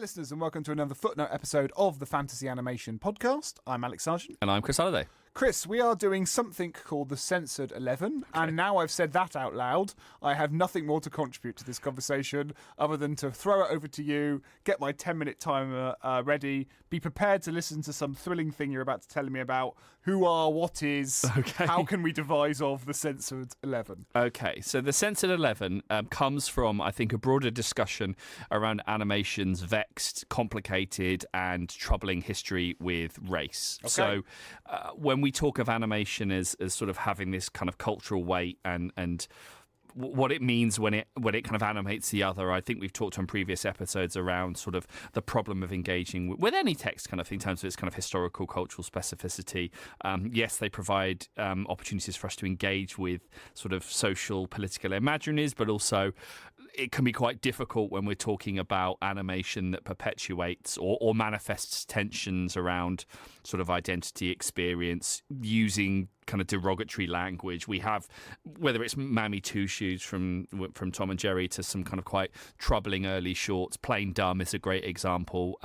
listeners, and welcome to another Footnote episode of the Fantasy Animation Podcast. I'm Alex Sargent. And I'm Chris Halliday. Chris, we are doing something called the Censored 11, and now I've said that out loud, I have nothing more to contribute to this conversation other than to throw it over to you, get my 10-minute timer ready, be prepared to listen to some thrilling thing you're about to tell me about, who are, what is, how can we devise of the Censored 11. Okay, so the Censored 11 comes from, I think, a broader discussion around animation's vexed, complicated and troubling history with race. Okay. So when we talk of animation as sort of having this kind of cultural weight and what it means when it kind of animates the other, I think we've talked on previous episodes around sort of the problem of engaging with any text kind of thing in terms of its kind of historical, cultural specificity. Yes, they provide opportunities for us to engage with sort of social, political imaginaries, but also it can be quite difficult when we're talking about animation that perpetuates or manifests tensions around sort of identity experience using kind of derogatory language. We have, whether it's Mammy Two Shoes from Tom and Jerry to some kind of quite troubling early shorts. Plain Dumb is a great example.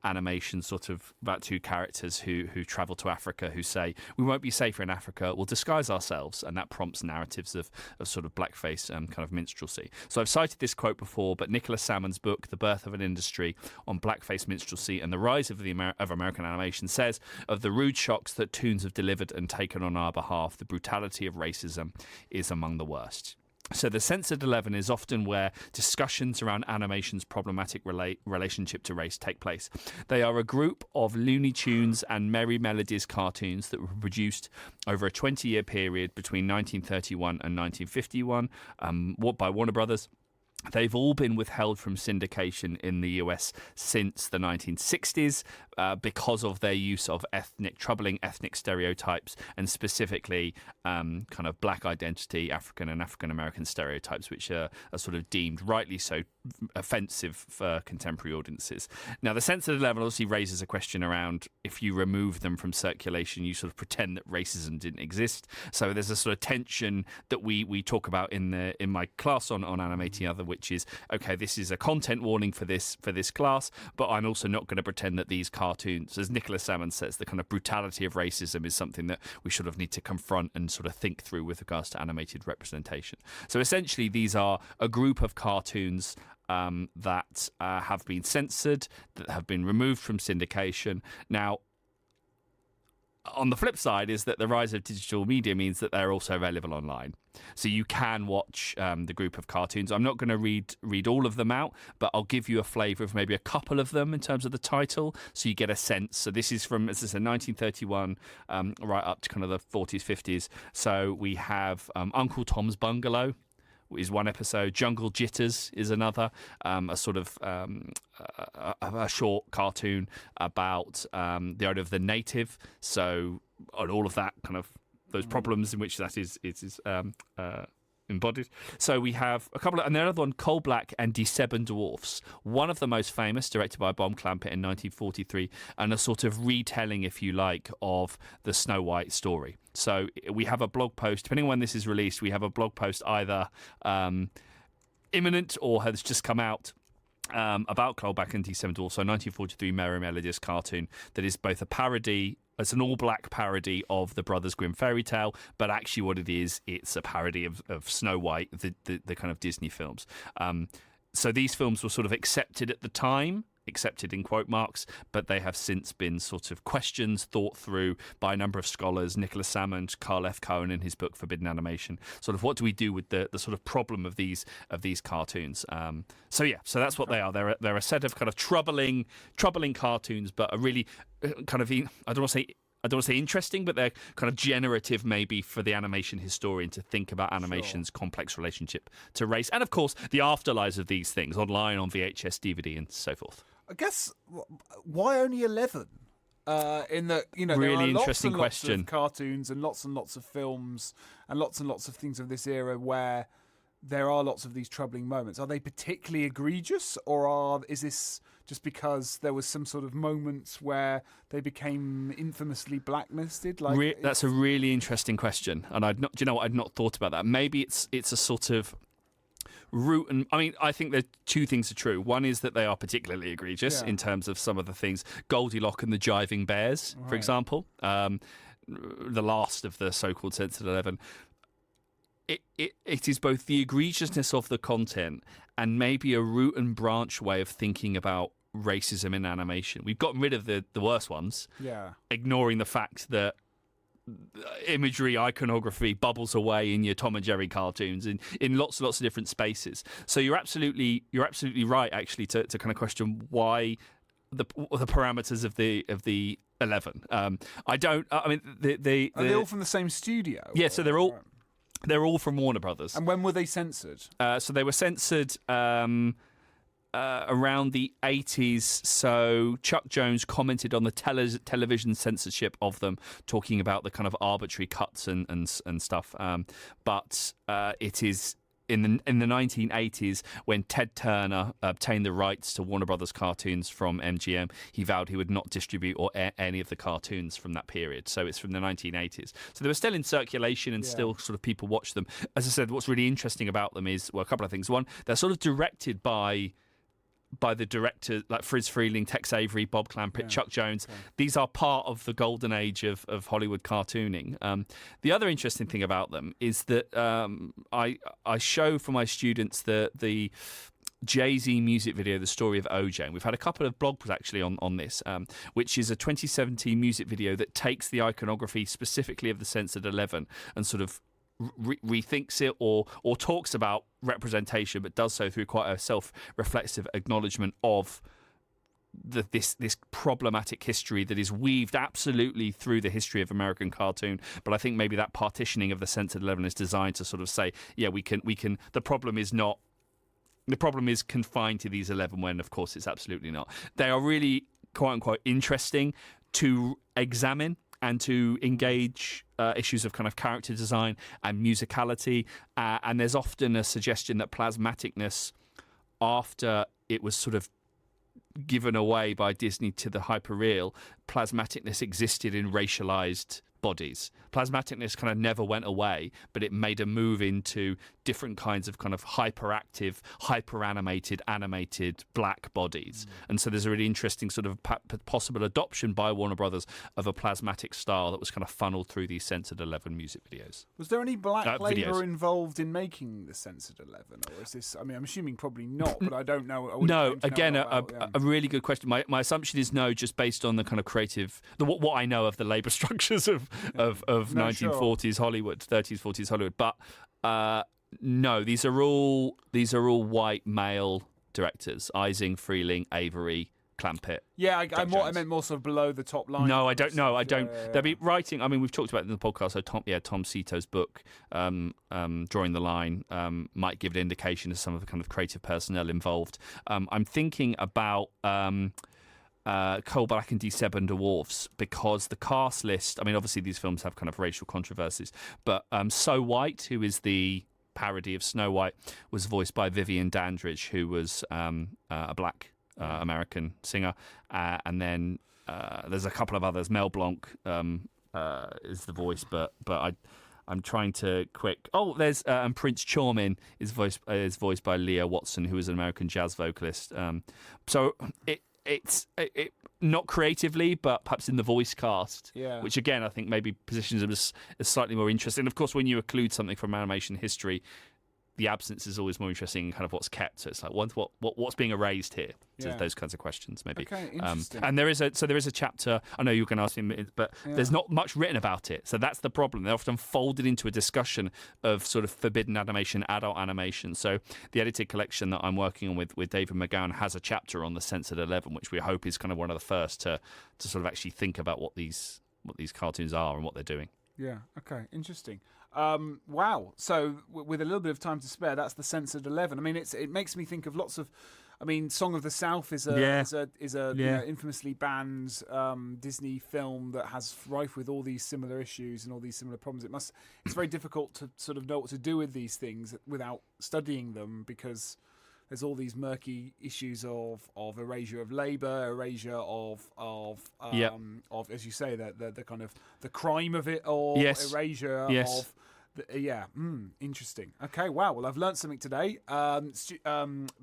Animation sort of about two characters who travel to Africa who say, we won't be safer in Africa, we'll disguise ourselves. And that prompts narratives of sort of blackface kind of minstrelsy. So I've cited this quote before, but Nicholas Salmon's book, The Birth of an Industry on Blackface Minstrelsy and the Rise of American Animation says of the rude shocks that tunes have delivered and taken on our behalf, the brutality of racism is among the worst. So the Censored 11 is often where discussions around animation's problematic relationship to race take place. They are a group of Looney Tunes and Merrie Melodies cartoons that were produced over a 20-year period between 1931 and 1951 by Warner Brothers. They've all been withheld from syndication in the US since the 1960s because of their use of troubling ethnic stereotypes and specifically kind of black identity, African and African-American stereotypes, which are sort of deemed rightly so offensive for contemporary audiences. Now, the Censored 11 obviously raises a question around if you remove them from circulation, you sort of pretend that racism didn't exist. So there's a sort of tension that we talk about in my class on animating other, which is, okay, this is a content warning for this class, but I'm also not going to pretend that these cartoons, as Nicholas Salmon says, the kind of brutality of racism is something that we sort of need to confront and sort of think through with regards to animated representation. So essentially, these are a group of cartoons that have been censored, that have been removed from syndication. Now, on the flip side is that the rise of digital media means that they're also available online. So you can watch the group of cartoons. I'm not going to read all of them out, but I'll give you a flavour of maybe a couple of them in terms of the title, so you get a sense. So this is from, as I said, 1931 right up to kind of the 40s, 50s. So we have Uncle Tom's Bungalow is one episode. Jungle Jitters is another, a sort of a short cartoon about the idea of the native. So on all of that kind of those problems in which that is embodied. So we have a couple of, and another one, Coal Black and Die Sebben Dwarfs, one of the most famous, directed by Clampett in 1943, and a sort of retelling, if you like, of the Snow White story. So we have a blog post, depending on when this is released, we have a blog post either imminent or has just come out about Coal Black and Die Sebben Dwarfs, so 1943 Merrie Melodies cartoon that is both a parody. It's an all-black parody of the Brothers Grimm fairy tale, but actually what it is, it's a parody of Snow White, the kind of Disney films. So these films were sort of accepted at the time, accepted in quote marks, but they have since been sort of questions, thought through by a number of scholars, Nicholas Salmon, Carl F. Cohen in his book Forbidden Animation. Sort of what do we do with the sort of problem of these cartoons? So that's what they are. They're a set of kind of troubling cartoons, but a really kind of, I don't want to say interesting, but they're kind of generative maybe for the animation historian to think about animation's complex relationship to race. And of course, the afterlives of these things online on VHS, DVD and so forth. I guess, why only 11? In that, really there are interesting lots question. of cartoons and lots of films and lots of things of this era where there are lots of these troubling moments. Are they particularly egregious, or is this just because there was some sort of moments where they became infamously blacklisted? That's a really interesting question, and I'd not thought about that. Maybe it's a sort of root and I think that two things are true. One is that they are particularly egregious in terms of some of the things. Goldilocks and the Jiving Bears, for example, the last of the so-called Censored 11. It is both the egregiousness of the content and maybe a root and branch way of thinking about racism in animation. We've gotten rid of the worst ones, ignoring the fact that imagery, iconography bubbles away in your Tom and Jerry cartoons in lots and lots of different spaces. So you're absolutely right, actually, to kind of question why the parameters of the 11. Are they all from the same studio? Yeah, so they're all from Warner Brothers. And when were they censored? So they were censored around the 80s. So Chuck Jones commented on the television censorship of them, talking about the kind of arbitrary cuts and stuff. But it is in the 1980s when Ted Turner obtained the rights to Warner Brothers cartoons from MGM. He vowed he would not distribute or air any of the cartoons from that period. So it's from the 1980s. So they were still in circulation and still sort of people watched them. As I said, what's really interesting about them is, well, a couple of things. One, they're sort of directed by the directors like Friz Freleng, Tex Avery, Bob Clampett, Chuck Jones. These are part of the golden age of Hollywood cartooning. The other interesting thing about them is that I show for my students the Jay-Z music video, The Story of OJ. And we've had a couple of blogs actually on this, which is a 2017 music video that takes the iconography specifically of the Censored 11 and sort of rethinks it or talks about representation, but does so through quite a self-reflexive acknowledgement of this problematic history that is weaved absolutely through the history of American cartoon. But I think maybe that partitioning of the Censored 11 is designed to sort of say, we can. The problem is confined to these 11, when of course it's absolutely not. They are really quote unquote interesting to examine and to engage issues of kind of character design and musicality. And there's often a suggestion that plasmaticness, after it was sort of given away by Disney to the hyperreal, plasmaticness existed in racialized bodies. Plasmaticness kind of never went away, but it made a move into different kinds of kind of hyperactive, hyper-animated, animated black bodies. And so there's a really interesting sort of possible adoption by Warner Brothers of a plasmatic style that was kind of funneled through these Censored 11 music videos. Was there any black labour videos involved in making the Censored 11? Or is this, I'm assuming probably not, but I don't know. No, again, a really good question. My assumption is no, just based on the kind of creative, what I know of the labour structures of 1940s Hollywood, 30s, 40s Hollywood. But no, these are all white male directors: Ising, Freleng, Avery, Clampett. Yeah, I meant more sort of below the top line. No, I don't know. I don't. They'll be writing. I mean, we've talked about it in the podcast. So Tom Sito's book, Drawing the Line, might give an indication of some of the kind of creative personnel involved. I'm thinking about Cole Black and Sebben Dwarfs, because the cast list, I mean, obviously these films have kind of racial controversies, but So White, who is the parody of Snow White, was voiced by Vivian Dandridge, who was a black American singer. And then there's a couple of others. Mel Blanc is the voice, but I'm trying to quick. Oh, there's and Prince Charming is voiced by Leah Watson, who is an American jazz vocalist. So it's not creatively, but perhaps in the voice cast, which again I think maybe positions them as slightly more interesting. And of course, when you include something from animation history, the absence is always more interesting in kind of what's kept. So it's like what's being erased here. So those kinds of questions, maybe. Okay, interesting. And there is a chapter. I know you can ask him, but there's not much written about it. So that's the problem. They're often folded into a discussion of sort of forbidden animation, adult animation. So the edited collection that I'm working on with David McGowan has a chapter on the Censored 11, which we hope is kind of one of the first to sort of actually think about what these cartoons are and what they're doing. Yeah. Okay. Interesting. Wow. So with a little bit of time to spare, that's the Censored 11. I mean, it makes me think of lots of. I mean, Song of the South is a infamously banned Disney film that has rife with all these similar issues and all these similar problems. It's very difficult to sort of know what to do with these things without studying them, because there's all these murky issues of erasure of labour, erasure of as you say, the kind of the crime of it, or erasure of Interesting. Okay, wow. Well, I've learned something today.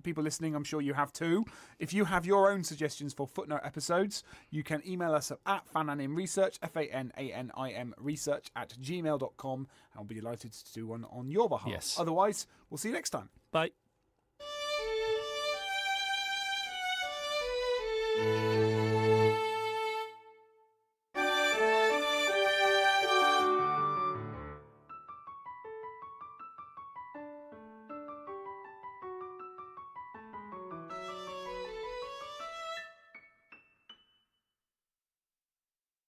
People listening, I'm sure you have too. If you have your own suggestions for Footnote episodes, you can email us at fananimresearch, FANANIM research@gmail.com, and we'll be delighted to do one on your behalf. Yes. Otherwise, we'll see you next time. Bye.